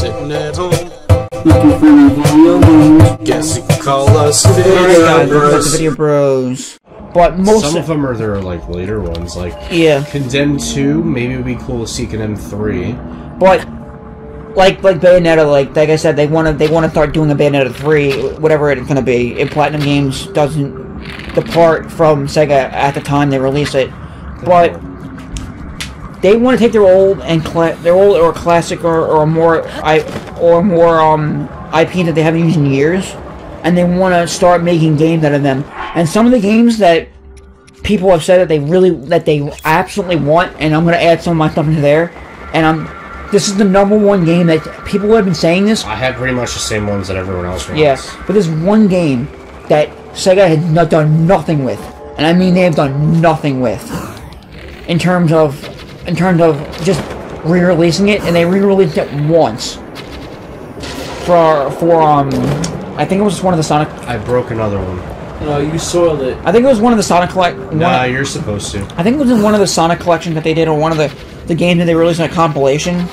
sitting at home. Looking for new video games. Guess you could call us Alright Vidya guys, welcome back to Bros. Vidya Bros. But most some of them are their like later ones, like yeah. Condemned 2, maybe it would be cool to see Condemned 3. But like Bayonetta, like I said, they want to start doing a Bayonetta 3, whatever it's gonna be. If Platinum Games doesn't depart from Sega at the time they release it, but they want to take their old or classic or more IP that they haven't used in years, and they want to start making games out of them. And some of the games that people have said that they absolutely want, and I'm going to add some of my stuff into there, and this is the #1 game that people have been saying this. I have pretty much the same ones that everyone else wants. Yes, but there's one game that Sega has done nothing with, and I mean they have done nothing with, in terms of just re-releasing it, and they re-released it once for I think it was one of the Sonic. I broke another one. No, you soiled it. I think it was one of the Sonic Nah, you're supposed to. I think it was in one of the Sonic collections that they did, or one of the games that they released in a compilation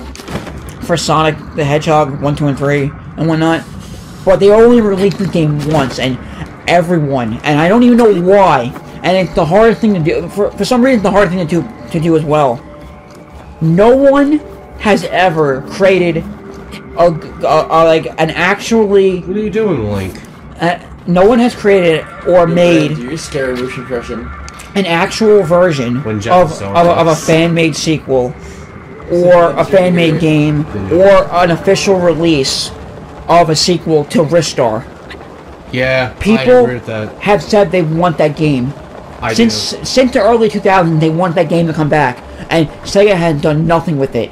for Sonic the Hedgehog 1, 2, and 3 and whatnot. But they only released the game once, and everyone, and I don't even know why, and it's the hardest thing to do. For some reason, the hardest thing to do as well. No one has ever created like an actually. What are you doing, Link? No one has created or made Your scary Bush impression. an actual version of a fan-made sequel, or a fan-made game, or an official release of a sequel to Ristar. Yeah, People I agree with that. have said they want that game. Since the early 2000s, they want that game to come back, and Sega has done nothing with it.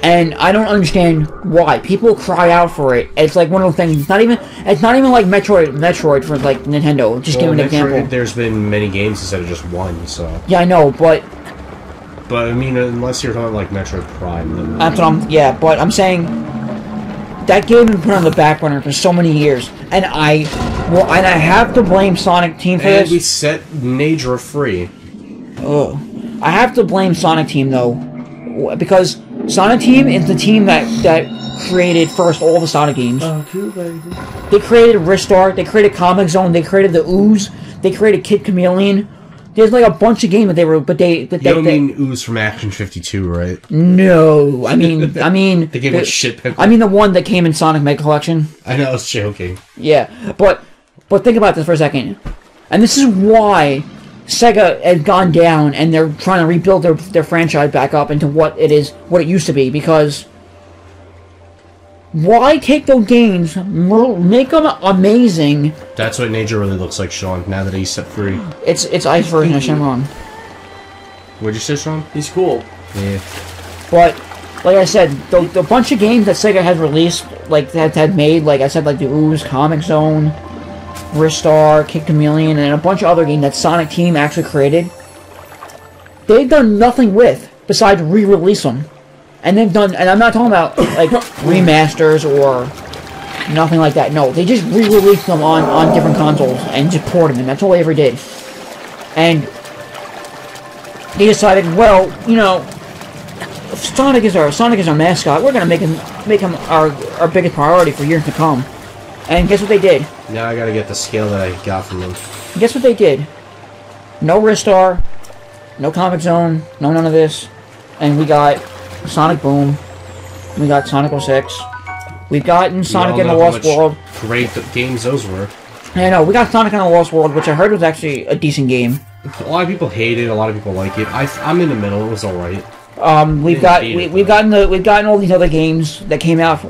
And I don't understand why. People cry out for it. It's like one of those things. It's not even like Metroid for like Nintendo. Just give an example. There's been many games instead of just one, so. Yeah, I know, but I mean, unless you're talking like Metroid Prime, then. that's what I'm. But I'm saying that game has been put on the back burner for so many years, and I have to blame Sonic Team for this. We set Naydra free. Ugh. I have to blame Sonic Team though, because Sonic Team is the team that created first all the Sonic games. Oh, cool, baby. They created Ristar, they created Comic Zone, they created the Ooze, they created Kid Chameleon. There's like a bunch of games that they were, but you don't mean Ooze from Action 52, right? No, I mean they gave it shit. I mean the one that came in Sonic Mega Collection. I know, I was joking. Yeah, but think about this for a second, and this is why Sega has gone down, and they're trying to rebuild their franchise back up into what it used to be, because why take those games, make them amazing? That's what Naydra really looks like, Sean, now that he's set free. It's Ice version of Shenron. What'd you say, Sean? He's cool. Yeah. But, like I said, the bunch of games that Sega has released, like, that had made, like I said, like the Ooze, Comic Zone, Ristar, Kid Chameleon, and a bunch of other games that Sonic Team actually created, they've done nothing with besides re-release them. And they've done, and I'm not talking about like remasters or nothing like that. No, they just re-released them on different consoles and just ported them. That's all they ever did. And they decided, well, you know, Sonic is our mascot. We're gonna make him our biggest priority for years to come. And guess what they did? Now I gotta get the scale that I got from them. Guess what they did? No Ristar, no Comic Zone, no none of this. And we got Sonic Boom. We got Sonic 06. We've gotten Sonic and the Lost World. Great games those were. I know, we got Sonic and the Lost World, which I heard was actually a decent game. A lot of people hate it, a lot of people like it. I'm in the middle, it was alright. We've gotten all these other games that came out,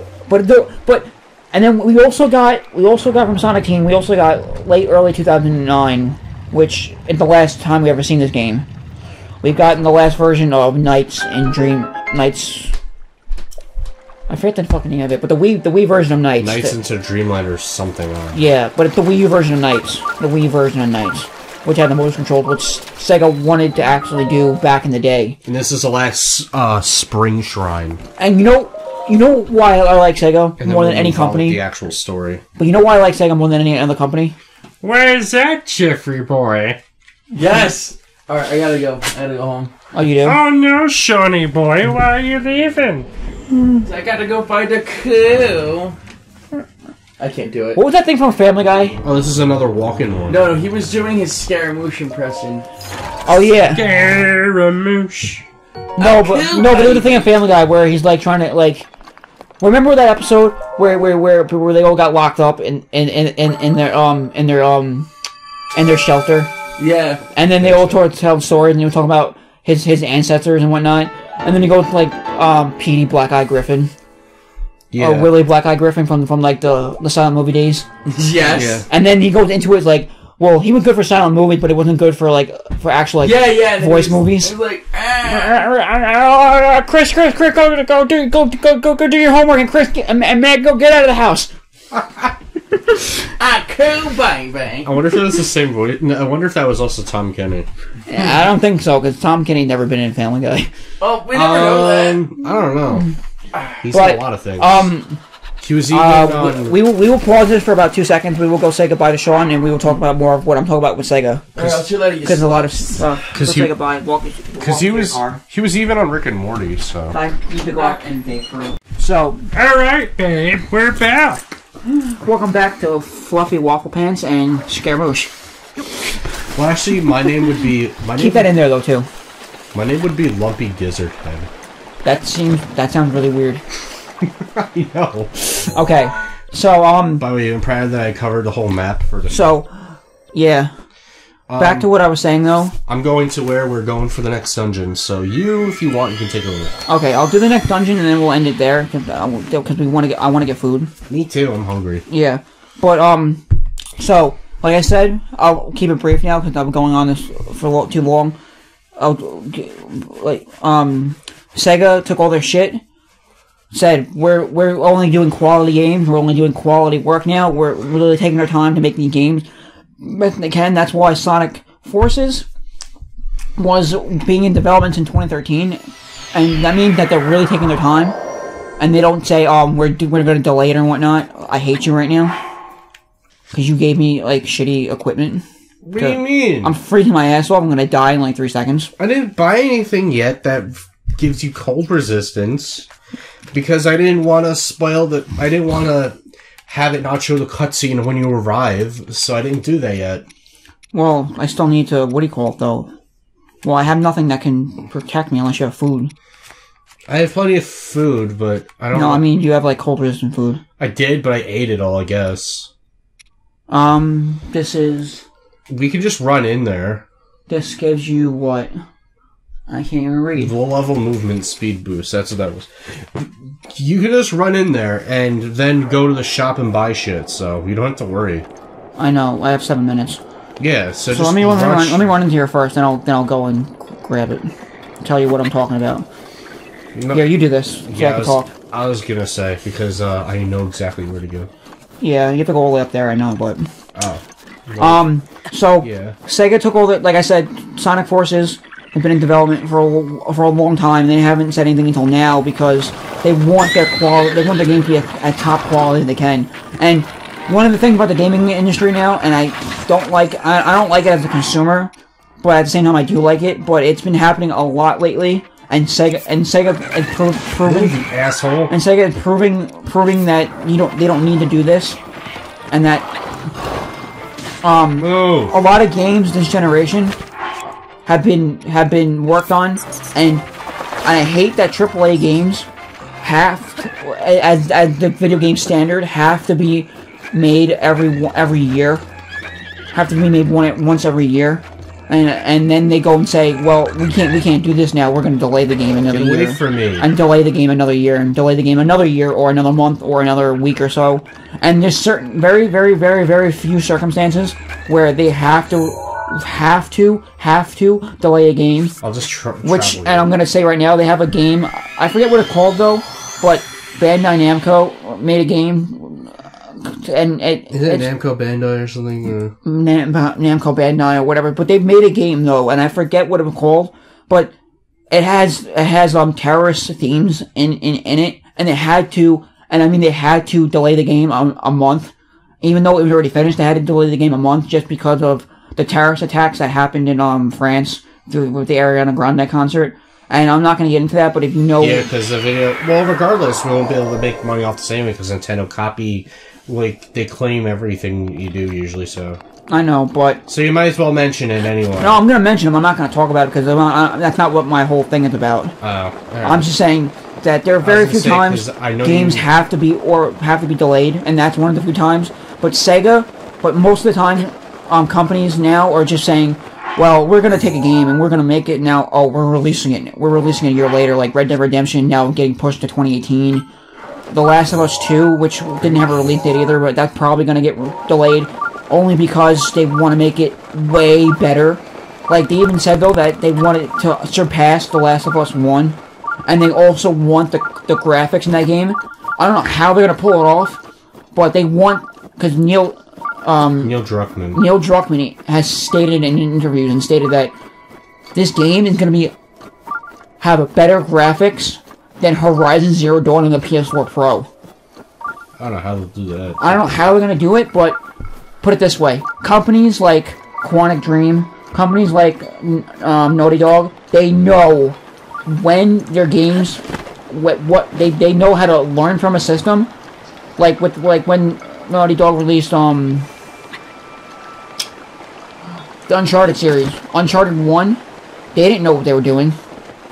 and then we also got from Sonic Team, we also got early 2009, which is the last time we ever seen this game. We've gotten the last version of Nights. I forget the fucking name of it, but the Wii version of Nights. Nights into Dreamland or something. Yeah, but it's the Wii U version of Nights. The Wii version of Nights, which had the motion control, which Sega wanted to actually do back in the day. And this is the last Spring Shrine. And you know why I like Sega more than any company? The actual story. But you know why I like Sega more than any other company? Where's that Geoffrey boy? Yes! Alright, I gotta go home. Oh, you do? Oh no, Shawnee boy, why are you leaving? I gotta go find a coup. I can't do it. What was that thing from Family Guy? Oh, this is another walk-in one. No, he was doing his Scaramouche impression. Oh, yeah. Scaramouche. No, but there was a thing in Family Guy where he's like trying to like. Remember that episode where they all got locked up in their shelter? Yeah. And then they all tell stories and they were talking about his ancestors and whatnot. And then he goes to like Petey Black Eye Griffin. Yeah. Or Willie Black Eye Griffin from like the silent movie days. Yes. Yeah. And then he goes into it like, well, he was good for silent movies, but it wasn't good for actual like voice movies. It was like, Chris, go do your homework, and Chris and Meg, go get out of the house. cool, baby. I wonder if it was the same voice. No, I wonder if that was also Tom Kenny. Yeah, I don't think so, because Tom Kenny never been in Family Guy. Oh, we never know that. I don't know. He's But, in a lot of things. He was even on... we will pause this for about 2 seconds. We will go say goodbye to Sean, and we will talk about more of what I'm talking about with Sega. Because a lot of say goodbye. Because he was even on Rick and Morty. So I need to go out and vape for it. So, All right, babe, we're back. welcome back to Fluffy Waffle Pants and Scaramouche. well, actually, my name would be Keep that in there though too. My name would be Lumpy Gizzard Head. That sounds really weird. I know. Okay, so By the way, I'm proud that I covered the whole map for the. So, yeah. Back to what I was saying, though. I'm going to where we're going for the next dungeon. So if you want, you can take over. Okay, I'll do the next dungeon and then we'll end it there because I want to get food. Me too. I'm hungry. Yeah, but so like I said, I'll keep it brief now because I'm going on this for too long. Sega took all their shit. Said we're only doing quality games. We're only doing quality work now. We're really taking our time to make these games best they can. That's why Sonic Forces was being in development in 2013, and that means that they're really taking their time, and they don't say, we're going to delay it or whatnot. I hate you right now because you gave me like shitty equipment. What do you mean? I'm freezing my ass off. I'm going to die in like 3 seconds. I didn't buy anything yet that gives you cold resistance because I didn't want to spoil the. I didn't want to have it not show the cutscene when you arrive, so I didn't do that yet. Well, I still need to. What do you call it though? Well, I have nothing that can protect me unless you have food. I have plenty of food, but I don't. No, I mean you have like cold resistant food. I did, but I ate it all. I guess. This is. We could just run in there. This gives you what? I can't even read. Low level movement speed boost. That's what that was. You can just run in there and then go to the shop and buy shit. So you don't have to worry. I know. I have 7 minutes. Yeah. So just let me run into here first, then I'll go and grab it. Tell you what I'm talking about. No, Here, you do this. So yeah, I can talk. I was gonna say because I know exactly where to go. Yeah, you have to go all the way up there. I know, but. Oh. Well, So yeah. Sega took all the, like I said, Sonic Forces have been in development for a long time. They haven't said anything until now because they want their quality. They want their game to be at top quality they can. And one of the things about the gaming industry now, and I don't like it as a consumer, but at the same time I do like it. But it's been happening a lot lately, and Sega is proving asshole. And Sega is proving that they don't need to do this, and that. A lot of games this generation have been worked on, and I hate that AAA games as the video game standard have to be made every year, have to be made once every year, and then they go and say, well, we can't do this now. We're going to delay the game another year. Wait for me. And delay the game another year, and delay the game another year, or another month, or another week or so. And there's certain very, very, very, very few circumstances where they have to delay a game. I'll just and I'm gonna say right now, they have a game. I forget what it's called though, but Bandai Namco made a game, and it's Namco Bandai or something? Namco Bandai or whatever. But they've made a game though, and I forget what it was called. But it has terrorist themes in it, and they had to delay the game a month, even though it was already finished. They had to delay the game a month just because of the terrorist attacks that happened in France with the Ariana Grande concert. And I'm not going to get into that, but if you know... Yeah, because the video... Well, regardless, we won't be able to make money off the same way, because Nintendo copy... Like, they claim everything you do, usually, so... I know, but... So you might as well mention it anyway. No, I'm going to mention them. I'm not going to talk about it, because that's not what my whole thing is about. Right. I'm just saying that there are very few times games have to be delayed, and that's one of the few times. But Sega, most of the time, companies now are just saying... Well, we're going to take a game, and we're going to make it now... Oh, we're releasing it. We're releasing it a year later, like Red Dead Redemption, now getting pushed to 2018. The Last of Us 2, which didn't have a release date either, but that's probably going to get delayed, only because they want to make it way better. Like, they even said, though, that they want it to surpass The Last of Us 1, and they also want the graphics in that game. I don't know how they're going to pull it off, but they want... Because Neil Druckmann has stated in interviews and stated that this game is going to have a better graphics than Horizon Zero Dawn on the PS4 Pro. I don't know how they'll do that. I don't know how they're going to do it, but put it this way. Companies like Quantic Dream, companies like Naughty Dog, they know when their games... They know how to learn from a system. Like when Naughty Dog released the Uncharted series. Uncharted 1, they didn't know what they were doing.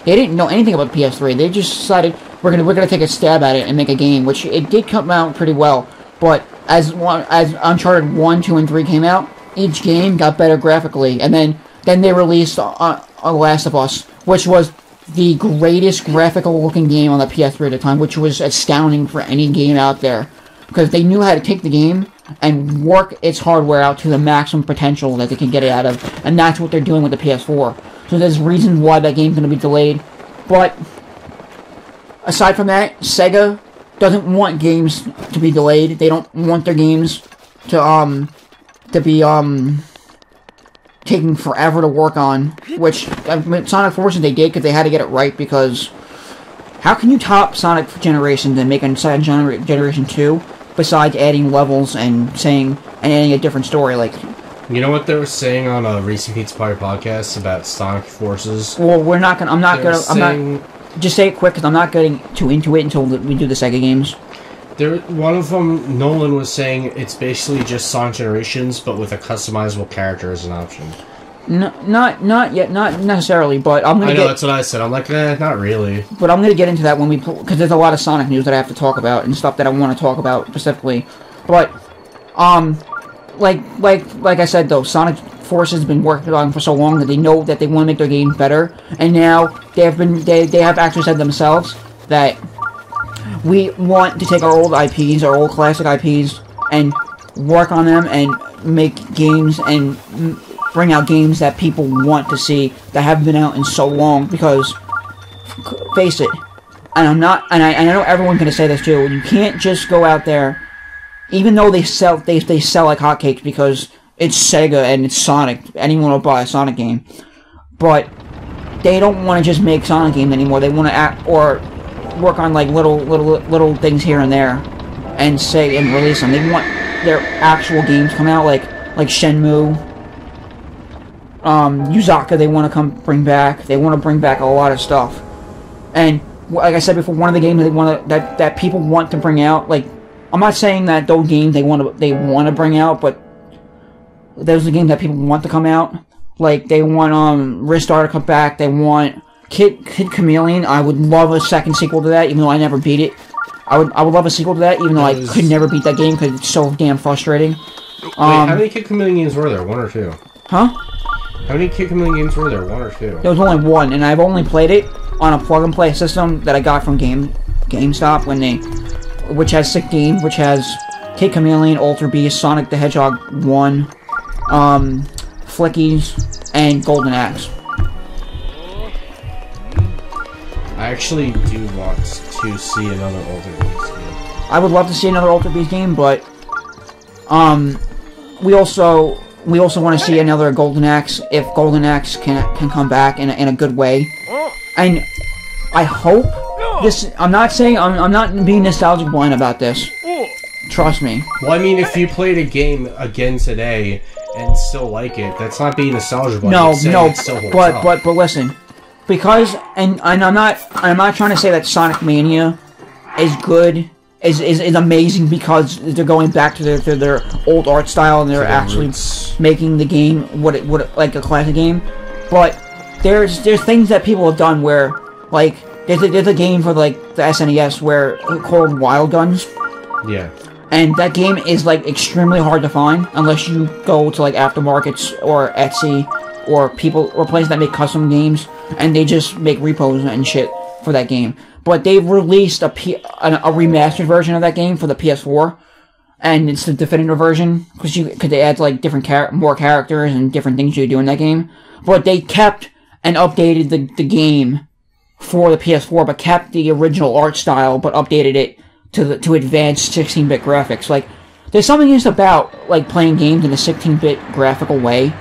They didn't know anything about PS3. They just decided we're gonna take a stab at it and make a game, which it did come out pretty well. But as Uncharted 1, 2, and 3 came out, each game got better graphically, and then they released Last of Us, which was the greatest graphical looking game on the PS3 at the time, which was astounding for any game out there, because they knew how to take the game and work its hardware out to the maximum potential that they can get it out of, and that's what they're doing with the PS4. So there's reasons why that game's going to be delayed, but aside from that, Sega doesn't want games to be delayed. They don't want their games to be taking forever to work on, which Sonic Forces they did because they had to get it right, because how can you top Sonic Generations and make a Sonic Generation 2 besides adding levels and adding a different story? Like, you know what they were saying on a Recent Pizza Party podcast about Sonic Forces? Well, just say it quick, because I'm not getting too into it until we do the Sega games. One of them, Nolan, was saying it's basically just Sonic Generations, but with a customizable character as an option. Not yet, not necessarily, but I'm gonna. I know, that's what I said. I'm like, not really. But I'm gonna get into that when because there's a lot of Sonic news that I have to talk about and stuff that I want to talk about specifically. But, like I said though, Sonic Forces has been working on for so long that they know that they want to make their game better, and now they have actually said themselves that we want to take our old IPs, our old classic IPs, and work on them and make games and bring out games that people want to see that haven't been out in so long. Because, face it, and I know everyone's gonna say this too, you can't just go out there, even though they sell like hotcakes because it's Sega and it's Sonic, anyone will buy a Sonic game, but they don't want to just make Sonic games anymore. They want to work on like little things here and there and release them. They want their actual games come out, like Shenmue, Yuzaka. They want to bring back. They want to bring back a lot of stuff. And like I said before, one of the games that people want to bring out, like, I'm not saying that those games they want to bring out, but those are the games that people want to come out. Like, they want Ristar to come back. They want Kid Chameleon. I would love a second sequel to that, even though I never beat it. I would love a sequel to that, even though I could never beat that game because it's so damn frustrating. Wait, how many Kid Chameleon games were there? 1 or 2? Huh? How many Kid Chameleon games were there? 1 or 2? There was only 1, and I've only played it on a plug-and-play system that I got from GameStop which has 6 games, which has Kid Chameleon, Ultra Beast, Sonic the Hedgehog 1, Flickies, and Golden Axe. I actually do want to see another Ultra Beast game. I would love to see another Ultra Beast game, but we also want to see another Golden Axe if Golden Axe can come back in a good way. And I hope this. I'm not saying I'm not being nostalgic blind about this. Trust me. Well, I mean, if you played a game again today and still like it. That's not being nostalgic. No, It's saying it still holds up. but listen, because and I'm not trying to say that Sonic Mania is good, is amazing because they're going back to their old art style and they're actually making the game what it like a classic game. But there's things that people have done where like there's a game for like the SNES where called Wild Guns. Yeah. And that game is like extremely hard to find unless you go to like aftermarkets or Etsy or places that make custom games and they just make repos and shit for that game. But they've released a remastered version of that game for the PS4, and it's the definitive version because they add like different more characters and different things you do in that game. But they kept and updated the game for the PS4, but kept the original art style, but updated it to advanced 16-bit graphics. Like, there's something just about like playing games in a 16-bit graphical way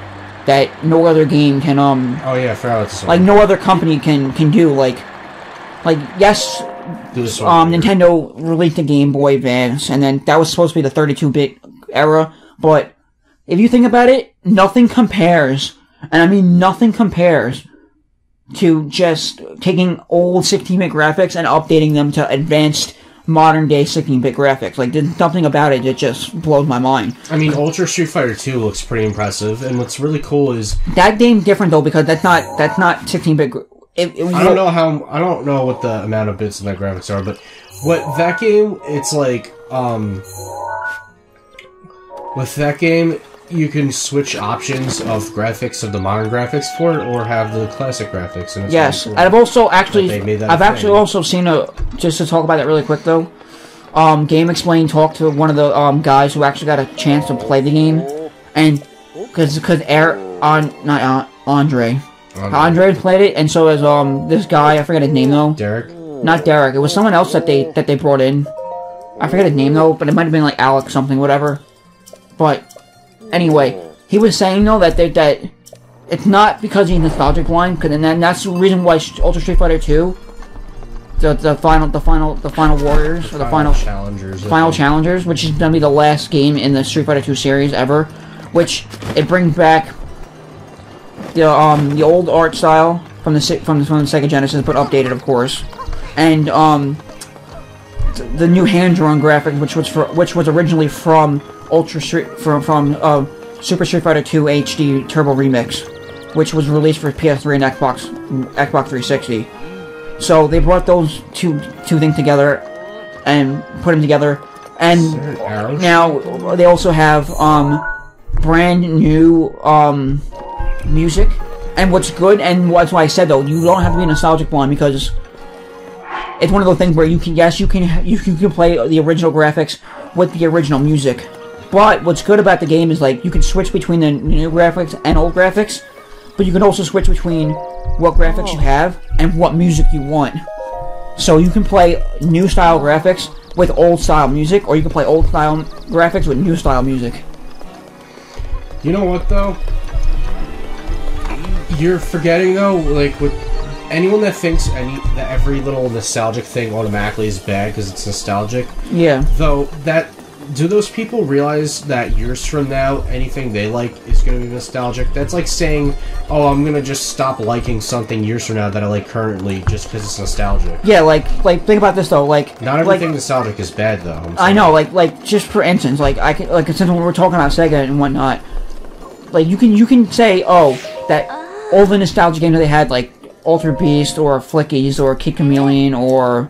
that no other game can Oh yeah, I forgot to say. like no other company can do. Like yes, Nintendo released the Game Boy Advance, and then that was supposed to be the 32-bit era. But if you think about it, nothing compares, and I mean nothing compares to just taking old 16-bit graphics and updating them to advanced modern-day 16-bit graphics. Like, there's something about it that just blows my mind. I mean, Ultra Street Fighter 2 looks pretty impressive, and what's really cool is that game's different though because that's not 16-bit. I don't know what the amount of bits in that graphics are, but what that game, it's like with that game, you can switch options of graphics of the modern graphics for it, or have the classic graphics. And it's yes, really and cool I've also actually, also seen just to talk about that really quick though. Game Explain talked to one of the guys who actually got a chance to play the game, and because Andre played it, and so as this guy, I forget his name though. Derek? Not Derek. It was someone else that they brought in. I forget his name though, but it might have been like Alex something, whatever. But anyway, he was saying though that it's not because he's nostalgic blind, and that's the reason why Ultra Street Fighter 2, the final warriors or the final challengers, which is gonna be the last game in the Street Fighter 2 series ever, which it brings back the old art style from the Sega Genesis, but updated of course, and the new hand-drawn graphic, which was originally from Super Street Fighter 2 HD Turbo Remix, which was released for PS3 and Xbox 360. So they brought those two things together and put them together, and now they also have brand new music. And what's good, and that's why I said though, you don't have to be nostalgic blind because it's one of those things where you can play the original graphics with the original music. But what's good about the game is like you can switch between the new graphics and old graphics, but you can also switch between what graphics you have and what music you want. So you can play new style graphics with old style music, or you can play old style graphics with new style music. You know what though? You're forgetting though, like with anyone that thinks that every little nostalgic thing automatically is bad because it's nostalgic. Yeah. Though do those people realize that years from now, anything they like is going to be nostalgic? That's like saying, oh, I'm going to just stop liking something years from now that I like currently just because it's nostalgic. Yeah, like think about this though, like not everything nostalgic is bad though. I know, like just for instance, since when we're talking about Sega and whatnot, like you can say, oh, that all the nostalgia games that they had, like Altered Beast or Flickies or Kid Chameleon or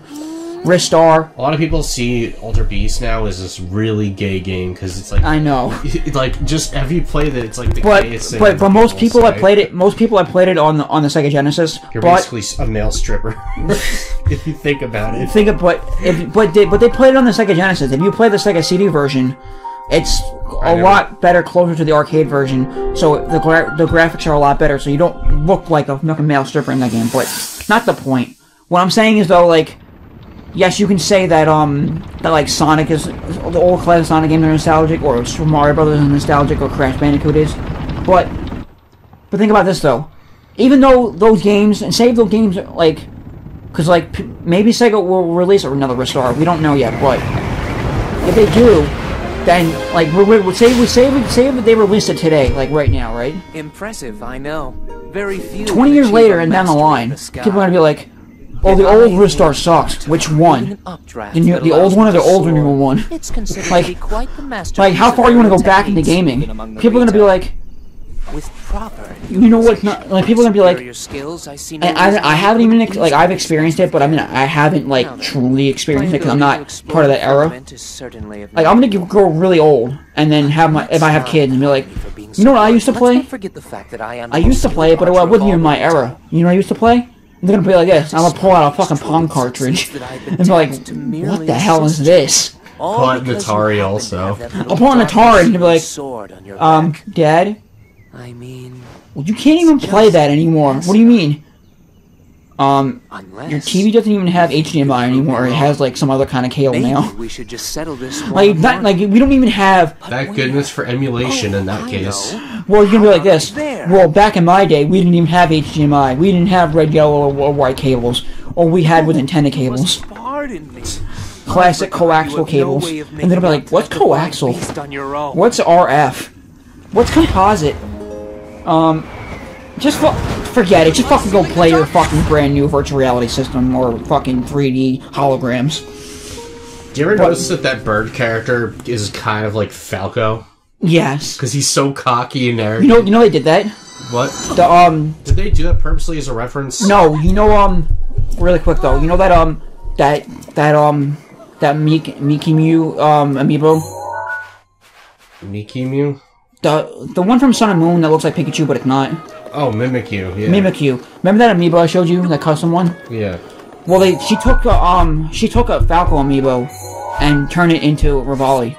Ristar. A lot of people see Altered Beast now as this really gay game because it's like, I know, like just have you played it? It's like the gayest thing. But most people have played it. Most people have played it on the Sega Genesis. You're basically a male stripper if you think about it. But they played it on the Sega Genesis. If you play the Sega CD version, it's a lot better, closer to the arcade version. So the graphics are a lot better. So you don't look like a male stripper in that game. But not the point. What I'm saying is though, like, yes, you can say that like Sonic is, the old classic Sonic games are nostalgic, or Super Mario Brothers is nostalgic, or Crash Bandicoot is. But think about this though. Even though those games, and save those games, like, because like maybe Sega will release another Ristar. We don't know yet, but if they do, then, like, say they released it today, like right now, right? Impressive, I know. Very few 20 years later and down the line, people are gonna be like, oh, the old Ristar sucks. Which one? The old one or the older new one? It's considered to be quite the masterpiece. Like, how far you want to go back into gaming? People are gonna be like, with proper, you know what? Like, people are gonna be like, skills, I see no I haven't even like I've experienced it, but I mean I haven't like truly experienced it because I'm not part of that era. Like, I'm gonna grow really old and then have if I have kids and be like, you know what I used to play? I used to play it, but it wasn't even my era. You know what I used to play? They're gonna be like this. I'm gonna pull out a fucking Pong cartridge and be like, what the hell is this? Pull out an Atari also. I'll pull out an Atari and be like, Dad? I mean, well, you can't even play that anymore. What do you mean? Your TV doesn't even have HDMI anymore. It has like some other kind of cable now. We should just settle this like that. Like, we don't even have. Thank goodness for emulation in that case. Well, you're gonna be like this. Well, back in my day, we didn't even have HDMI. We didn't have red, yellow, or white cables. All we had was antenna cables. Classic coaxial cables. And they'll be like, what's coaxial? What's RF? What's composite? Just forget it. Just fucking go play your fucking brand new virtual reality system or fucking 3D holograms. Do you ever notice that bird character is kind of like Falco? Yes. Because he's so cocky and arrogant. You know they did that? What? Did they do that purposely as a reference? No, you know, really quick though, you know that Mickey Mew, amiibo? Mickey Mew? The one from Sun and Moon that looks like Pikachu, but it's not. Oh, Mimikyu, yeah. Mimikyu. Remember that amiibo I showed you, that custom one? Yeah. Well, she took a Falco amiibo and turned it into Rivali.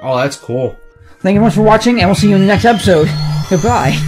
Oh, that's cool. Thank you very much for watching, and we'll see you in the next episode. Goodbye.